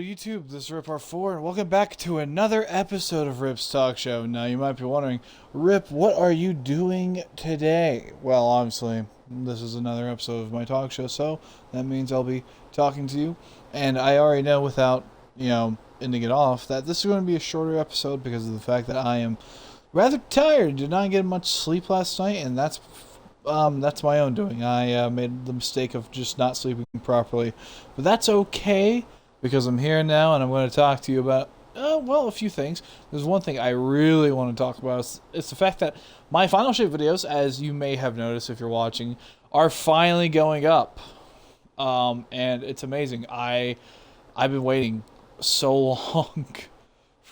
YouTube? This is ep44, and welcome back to another episode of Rip's Talk Show. Now, you might be wondering, Rip, what are you doing today? Well, obviously, this is another episode of my talk show, so that means I'll be talking to you. And I already know without, ending it off, that this is going to be a shorter episode because of the fact that I am rather tired. Did not get much sleep last night, and that's my own doing. I made the mistake of just not sleeping properly, but that's okay because I'm here now and I'm going to talk to you about a few things. There's one thing I really want to talk about. It's the fact that my Final Shape videos, as you may have noticed if you're watching, are finally going up, and it's amazing. I've been waiting so long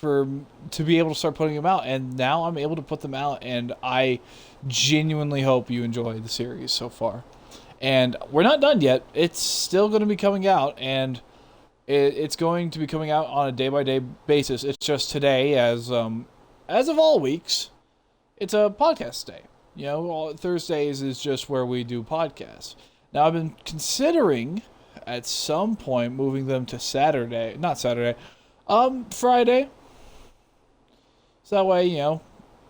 to be able to start putting them out, and now I'm able to put them out, and I genuinely hope you enjoy the series so far. And we're not done yet. It's still going to be coming out, and it's going to be coming out on a day-by-day basis. It's just today, as of all weeks, it's a podcast day. Thursdays is just where we do podcasts. Now, I've been considering at some point moving them to Friday. So that way, you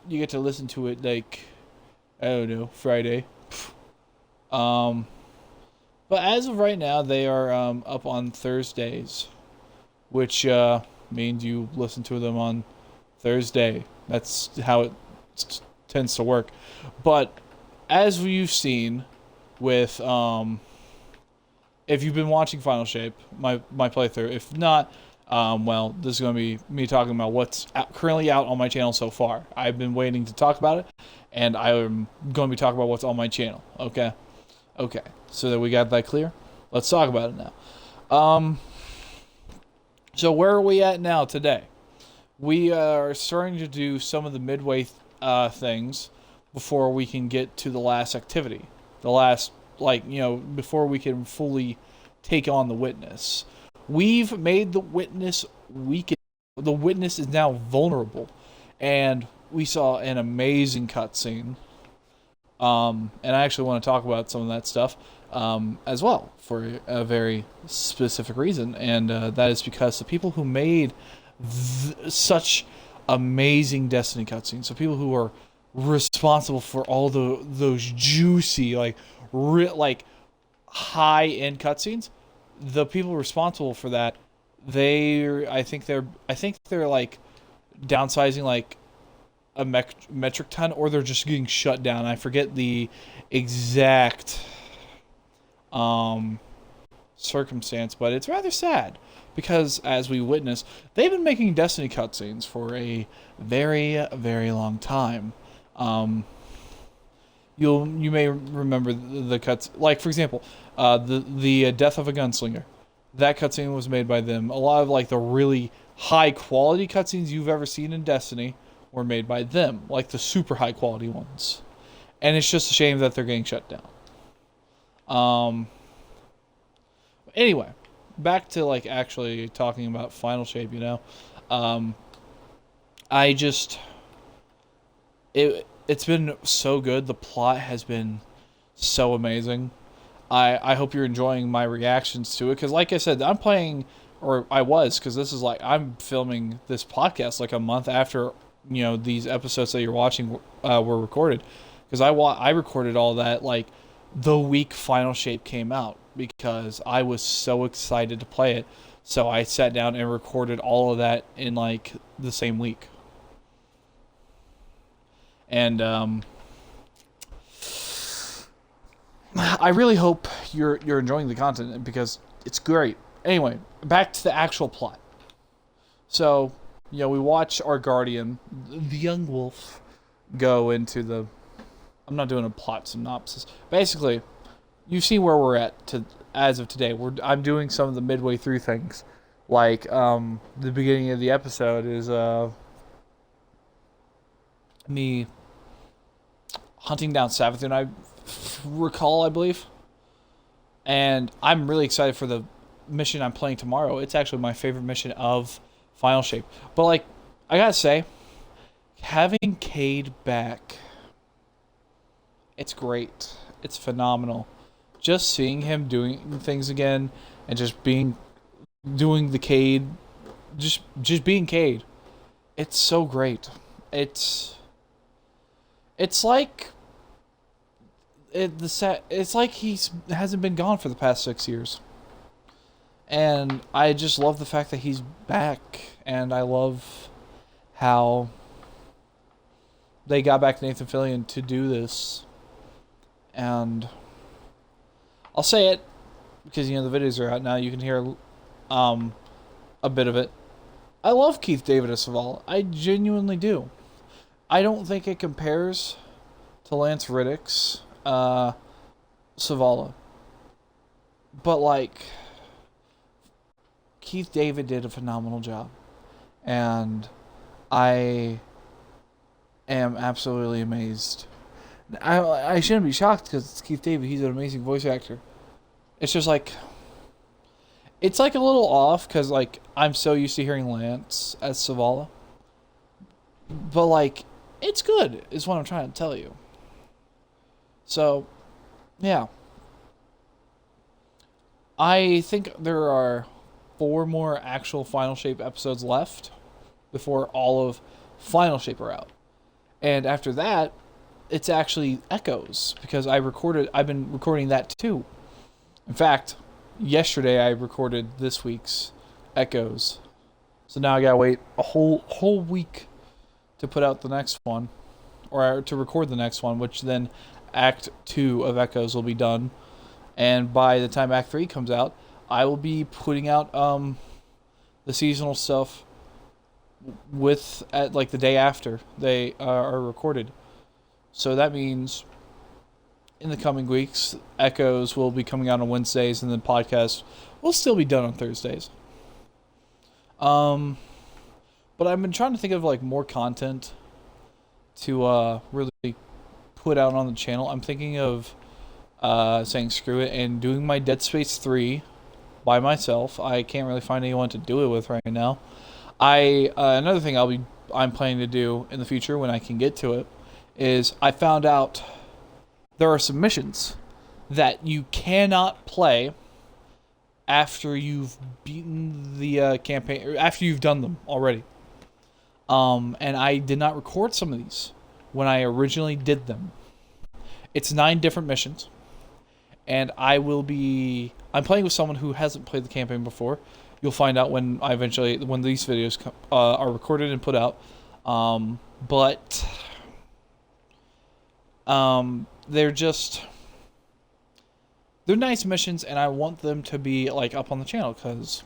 get to listen to it Friday. But as of right now, they are up on Thursdays, which means you listen to them on Thursday. That's how it tends to work. But as you've seen with, if you've been watching Final Shape, my playthrough, if not, this is going to be me talking about what's currently out on my channel so far. I've been waiting to talk about it, and I'm going to be talking about what's on my channel, okay? Okay, so that we got that clear, let's talk about it now. So where are we at now today? We are starting to do some of the midway things before we can get to the last activity. The last, before we can fully take on the witness. We've made the witness weaken. The witness is now vulnerable, and we saw an amazing cutscene. And I actually want to talk about some of that stuff as well for a very specific reason, and that is because the people who made such amazing Destiny cutscenes, so people who are responsible for all those juicy, high-end cutscenes, the people responsible for that, I think they're downsizing a metric ton, or they're just getting shut down. I forget the exact circumstance, but it's rather sad because, as we witness, they've been making Destiny cutscenes for a very, very long time. You may remember the cuts, for example, the death of a gunslinger. That cutscene was made by them. A lot of the really high quality cutscenes you've ever seen in Destiny were made by them, the super high quality ones. And it's just a shame that they're getting shut down. Anyway, back to actually talking about Final Shape. It's been so good. The plot has been so amazing. I hope you're enjoying my reactions to it, because like I said, I'm playing, or I was, because this is I'm filming this podcast a month after these episodes that you're watching were recorded, because I recorded all that the week Final Shape came out, because I was so excited to play it. So I sat down and recorded all of that in the same week. And I really hope you're enjoying the content, because it's great. Anyway, back to the actual plot. So, we watch our guardian, the young wolf, go into the... I'm not doing a plot synopsis. Basically, you've seen where we're at as of today. I'm doing some of the midway through things. The beginning of the episode is me hunting down Savathun, I recall, I believe. And I'm really excited for the mission I'm playing tomorrow. It's actually my favorite mission of Final Shape. But I gotta say, having Cade back, it's great. It's phenomenal. Just seeing him doing things again and just being doing the Cade, just being Cade. It's so great. It's like it's like he's hasn't been gone for the past 6 years. And I just love the fact that he's back, and I love how they got back Nathan Fillion to do this. And I'll say it because the videos are out now. You can hear a bit of it. I love Keith David as Savala. I genuinely do. I don't think it compares to Lance Riddick's Savala. But, like, Keith David did a phenomenal job. And I am absolutely amazed. I shouldn't be shocked because it's Keith David. He's an amazing voice actor. It's just like... It's like a little off because, like, I'm so used to hearing Lance as Savala. But, like, it's good is what I'm trying to tell you. So, yeah. I think there are 4 more actual Final Shape episodes left before all of Final Shape are out. And after that, it's actually Echoes because I've been recording that too. In fact, yesterday I recorded this week's Echoes. So now I gotta wait a whole week to put out the next one, or to record the next one, which then Act 2 of Echoes will be done. And by the time Act 3 comes out, I will be putting out the seasonal stuff at like the day after they are recorded. So that means in the coming weeks, Echoes will be coming out on Wednesdays, and then podcasts will still be done on Thursdays. But I've been trying to think of like more content to really put out on the channel. I'm thinking of saying screw it and doing my Dead Space 3 by myself. I can't really find anyone to do it with right now. Another thing I'm planning to do in the future when I can get to it is I found out there are some missions that you cannot play after you've beaten the campaign, or after you've done them already. And I did not record some of these when I originally did them. It's 9 different missions, and I'm playing with someone who hasn't played the campaign before. You'll find out when these videos are recorded and put out. But they're nice missions, and I want them to be like up on the channel because,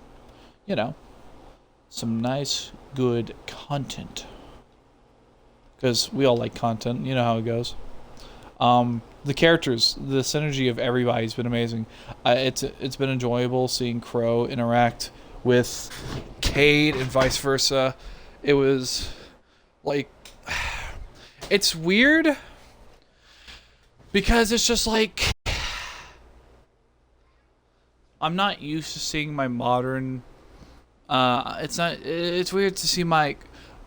some nice, good content. Because we all like content, you know how it goes. The characters, the synergy of everybody's been amazing. It's been enjoyable seeing Crow interact with Cade and vice versa. It was like, it's weird because it's just like, I'm not used to seeing my modern, it's weird to see my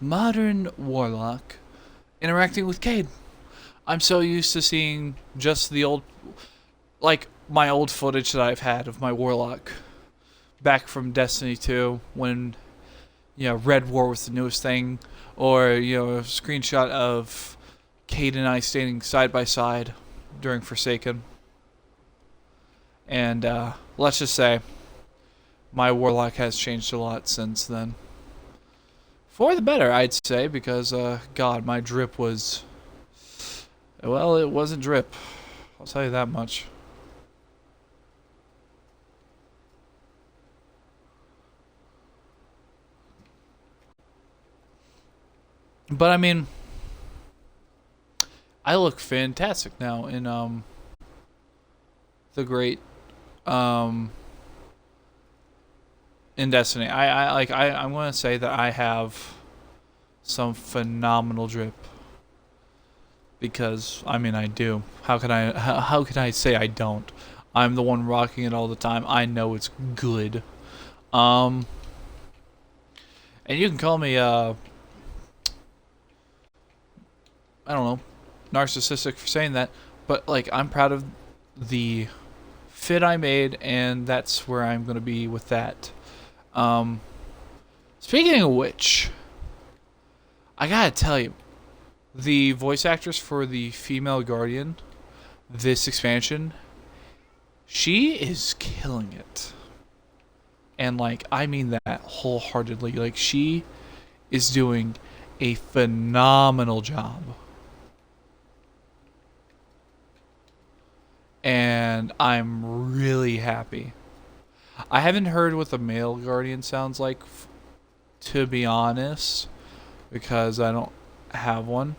modern warlock interacting with Cade. I'm so used to seeing just the old, like, my old footage that I've had of my warlock back from Destiny 2 when, Red War was the newest thing, or, a screenshot of Cade and I standing side by side during Forsaken. And, let's just say, my warlock has changed a lot since then. For the better, I'd say, because, God, my drip was... Well, it wasn't drip. I'll tell you that much. But, I mean... I look fantastic now in, the great... in Destiny. I'm going to say that I have some phenomenal drip. Because, I mean, I do. How can I say I don't? I'm the one rocking it all the time. I know it's good. And you can call me, I don't know, narcissistic for saying that, but, like, I'm proud of the fit I made, and that's where I'm going to be with that. Um, Speaking of which, I gotta tell you, the voice actress for the female Guardian, this expansion, she is killing it. And, like, I mean that wholeheartedly. Like, she is doing a phenomenal job. And I'm really happy. I haven't heard what the male Guardian sounds like, to be honest, because I don't have one.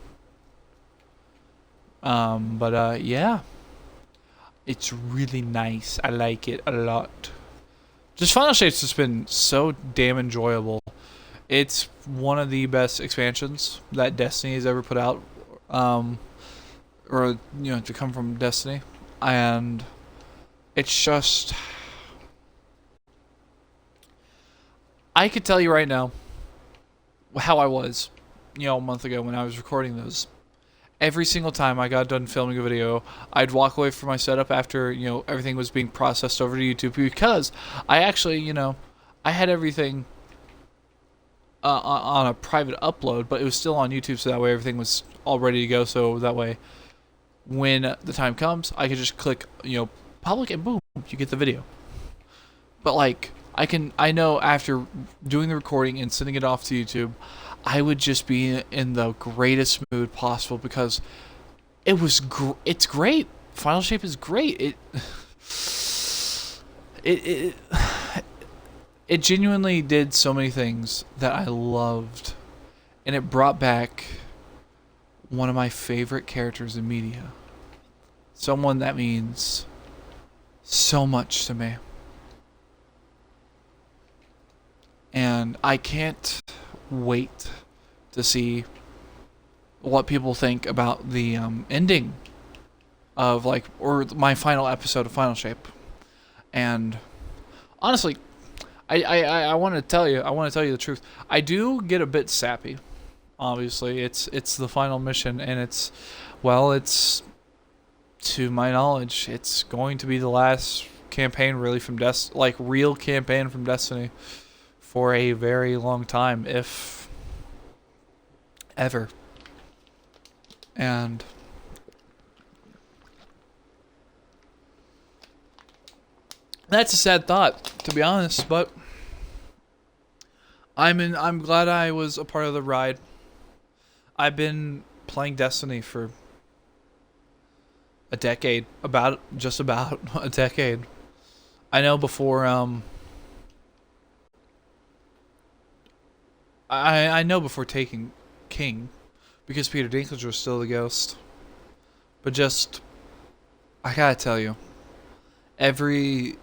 But yeah, it's really nice. I like it a lot. Just Final Shape's just been so damn enjoyable. It's one of the best expansions that Destiny has ever put out, or to come from Destiny, and it's just. I could tell you right now how I was, a month ago when I was recording those. Every single time I got done filming a video, I'd walk away from my setup after, everything was being processed over to YouTube, because I actually, I had everything on a private upload, but it was still on YouTube, so that way everything was all ready to go, so that way when the time comes, I could just click, public, and boom, you get the video. But, like, I know after doing the recording and sending it off to YouTube, I would just be in the greatest mood possible, because it's great. Final Shape is great. It genuinely did so many things that I loved, and it brought back one of my favorite characters in media. Someone that means so much to me. And I can't wait to see what people think about the ending of, or my final episode of Final Shape. And honestly, I want to tell you the truth. I do get a bit sappy. Obviously, it's the final mission, and it's to my knowledge, it's going to be the last campaign really from real campaign from Destiny for a very long time, if ever. And that's a sad thought, to be honest, but I'm glad I was a part of the ride. I've been playing Destiny for a decade, just about a decade. I know before I know before taking King, because Peter Dinklage was still the ghost. But just, I gotta tell you, every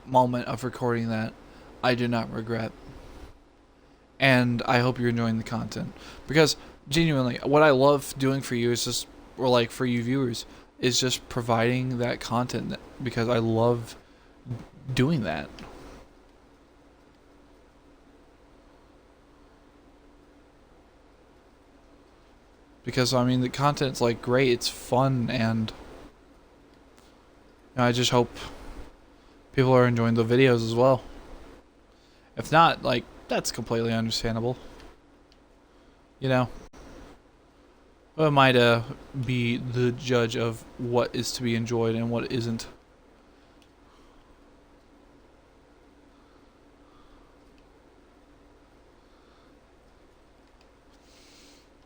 moment of recording that, I do not regret. And I hope you're enjoying the content. Because, genuinely, what I love doing for you is just, or for you viewers, is just providing that content, because I love doing that. Because, the content's, great, it's fun, and I just hope people are enjoying the videos as well. If not, that's completely understandable. Who am I to be the judge of what is to be enjoyed and what isn't?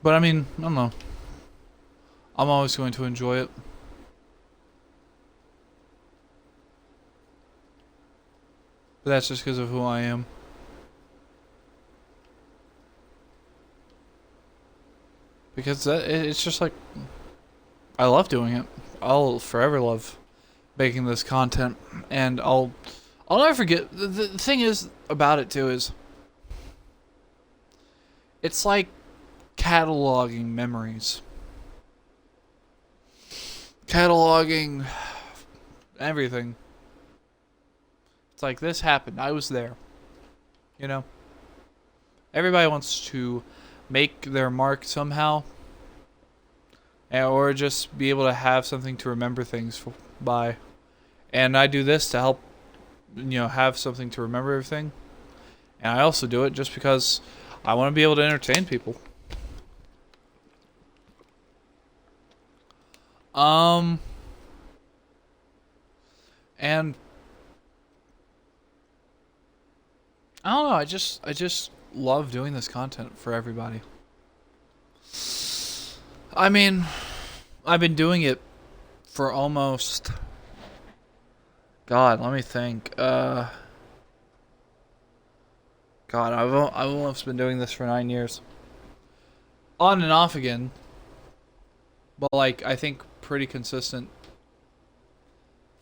But I don't know. I'm always going to enjoy it. But that's just because of who I am. Because it's just I love doing it. I'll forever love making this content, and I'll never forget. The thing is about it too is, it's like cataloging memories, cataloging everything. It's like, this happened, I was there. Everybody wants to make their mark somehow, or just be able to have something to remember things by. And I do this to help, have something to remember everything. And I also do it just because I want to be able to entertain people. And I don't know, I just love doing this content for everybody. I mean, I've been doing it for almost, God, let me think. God, I've almost been doing this for 9 years. On and off again. But like, I think pretty consistent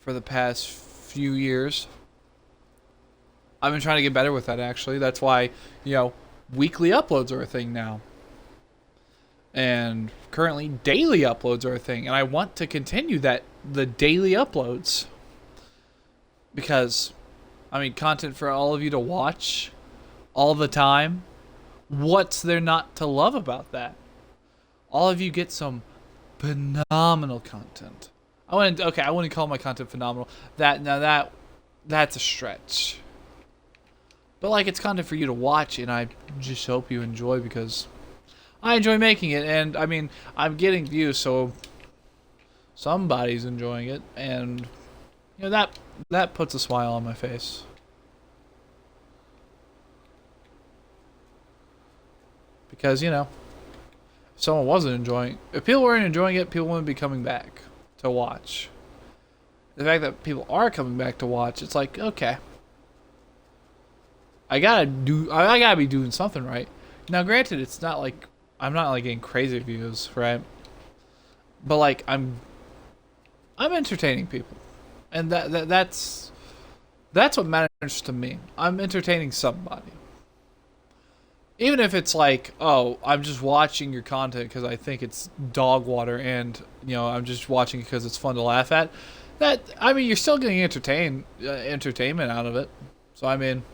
for the past few years. I've been trying to get better with that, actually. That's why, weekly uploads are a thing now. And currently, daily uploads are a thing. And I want to continue the daily uploads. Because, content for all of you to watch all the time. What's there not to love about that? All of you get some phenomenal content. I wouldn't call my content phenomenal. That's a stretch. But like, it's content for you to watch, and I just hope you enjoy, because I enjoy making it, and I'm getting views, so somebody's enjoying it, and that puts a smile on my face. Because, if someone wasn't enjoying, if people weren't enjoying it, people wouldn't be coming back to watch. The fact that people are coming back to watch, it's like, okay, I gotta be doing something right. Now, granted, it's not like I'm not like getting crazy views, right? But like, I'm entertaining people, and that's what matters to me. I'm entertaining somebody. Even if it's like, oh, I'm just watching your content because I think it's dog water, and I'm just watching it because it's fun to laugh at. You're still getting entertainment out of it. So I'm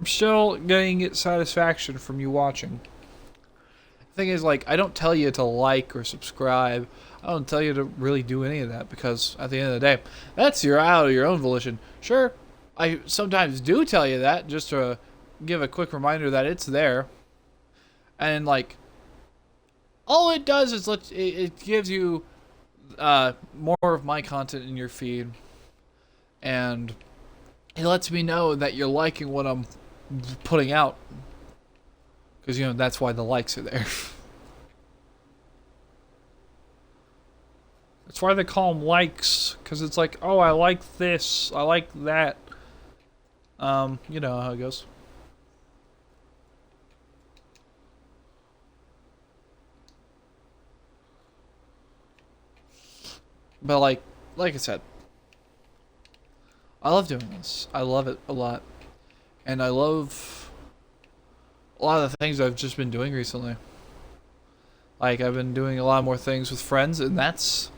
still getting satisfaction from you watching. The thing is, like, I don't tell you to like or subscribe. I don't tell you to really do any of that, because at the end of the day, that's out of your own volition. Sure, I sometimes do tell you that just to give a quick reminder that it's there, and like, all it does is it gives you more of my content in your feed, and it lets me know that you're liking what I'm putting out, because that's why the likes are there. That's why they call them likes, because it's like, oh, I like this, I like that. You know how it goes. But like I said, I love doing this. I love it a lot. And I love a lot of the things I've just been doing recently. Like, I've been doing a lot more things with friends, and that's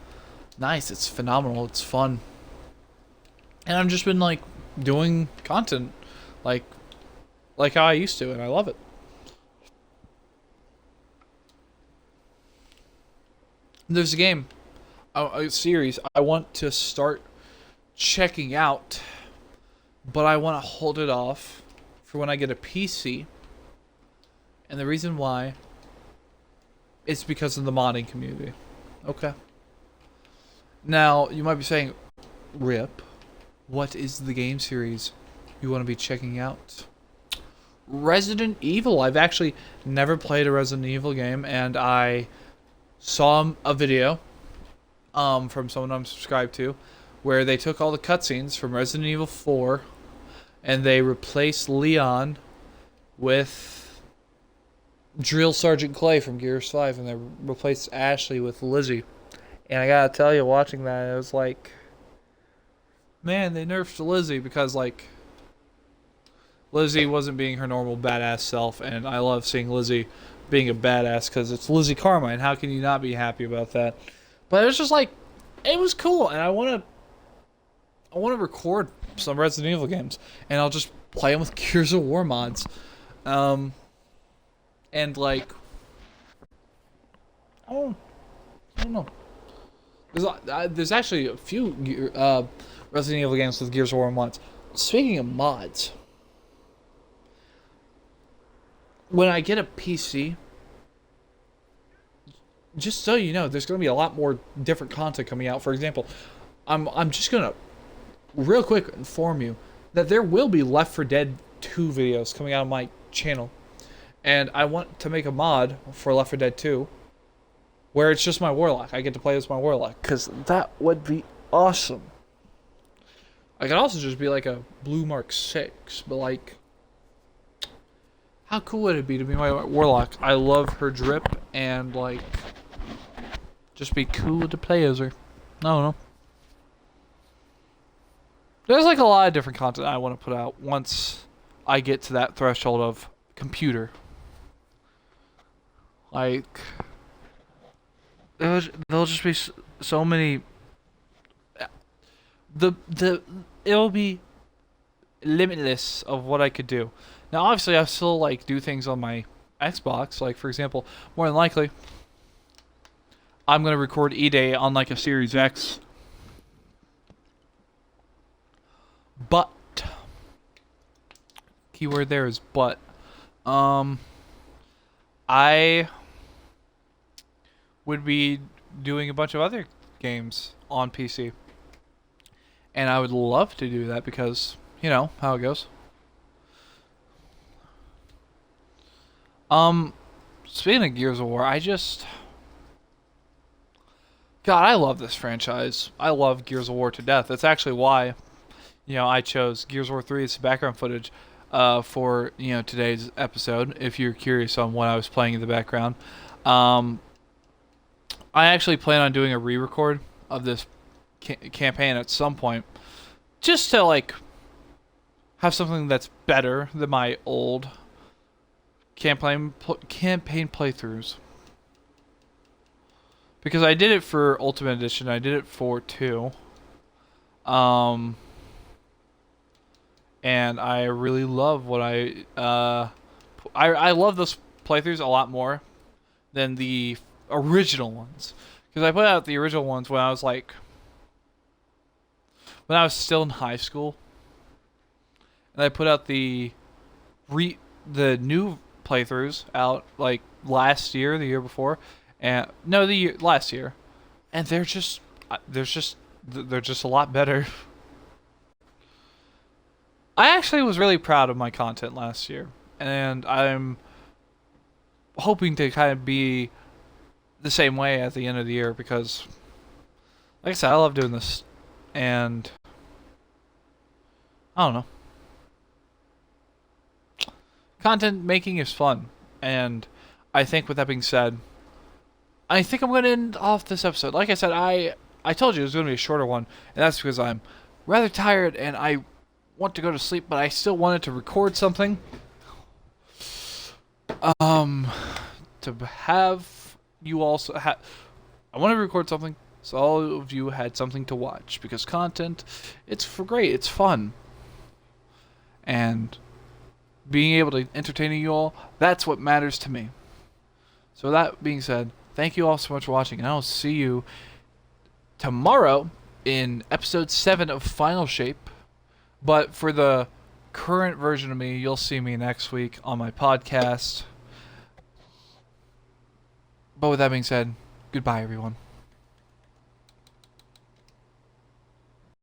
nice. It's phenomenal. It's fun. And I've just been like doing content like how I used to, and I love it. There's a game, a series I want to start checking out, but I want to hold it off for when I get a PC. And the reason why is because of the modding community. Okay. Now, you might be saying, Rip, what is the game series you want to be checking out? Resident Evil. I've actually never played a Resident Evil game, and I saw a video from someone I'm subscribed to, where they took all the cutscenes from Resident Evil 4 and they replaced Leon with Drill Sergeant Clay from Gears 5, and they replaced Ashley with Lizzie. And I gotta tell you, watching that, it was like, man, they nerfed Lizzie, because like, Lizzie wasn't being her normal badass self, and I love seeing Lizzie being a badass, because it's Lizzie Carmine. How can you not be happy about that? But it was just like, it was cool, and I want to record some Resident Evil games, and I'll just play them with Gears of War mods. And like, I don't know. There's actually a few Resident Evil games with Gears of War mods. Speaking of mods, when I get a PC, just so you know, there's going to be a lot more different content coming out. For example, I'm just going to real quick inform you that there will be Left 4 Dead 2 videos coming out on my channel. And I want to make a mod for Left 4 Dead 2 where it's just my Warlock. I get to play as my Warlock. Because that would be awesome. I could also just be like a Blue Mark 6. But like, how cool would it be to be my Warlock? I love her drip and like, just be cool to play as her. I don't know. There's like a lot of different content I want to put out once I get to that threshold of computer. Like, there'll just be so many. It'll be limitless of what I could do. Now, obviously, I still like do things on my Xbox. Like, for example, more than likely, I'm gonna record E-Day on like a Series X. But keyword there is but. I would be doing a bunch of other games on PC. And I would love to do that because, you know, how it goes. Speaking of Gears of War, God, I love this franchise. I love Gears of War to death. That's actually why, I chose Gears of War 3 as background footage for, today's episode, if you're curious on what I was playing in the background. I actually plan on doing a re-record of this campaign at some point, just to, like, have something that's better than my old campaign playthroughs. Because I did it for Ultimate Edition, I did it for 2. And I really love what I love those playthroughs a lot more than the original ones. Because I put out the original ones when I was still in high school. And I put out the new playthroughs out like last year, the year before. And no, last year. And they're just a lot better. I actually was really proud of my content last year, and I'm hoping to kind of be the same way at the end of the year because, like I said, I love doing this, and I don't know. Content making is fun, and I think with that being said, I think I'm going to end off this episode. Like I said, I told you it was going to be a shorter one, and that's because I'm rather tired, and I want to go to sleep, but I still wanted to record something. To have you also I want to record something so all of you had something to watch, because content, it's great, it's fun. And being able to entertain you all, that's what matters to me. So that being said, thank you all so much for watching, and I'll see you tomorrow in episode 7 of Final Shape. But for the current version of me, you'll see me next week on my podcast. But with that being said, goodbye, everyone.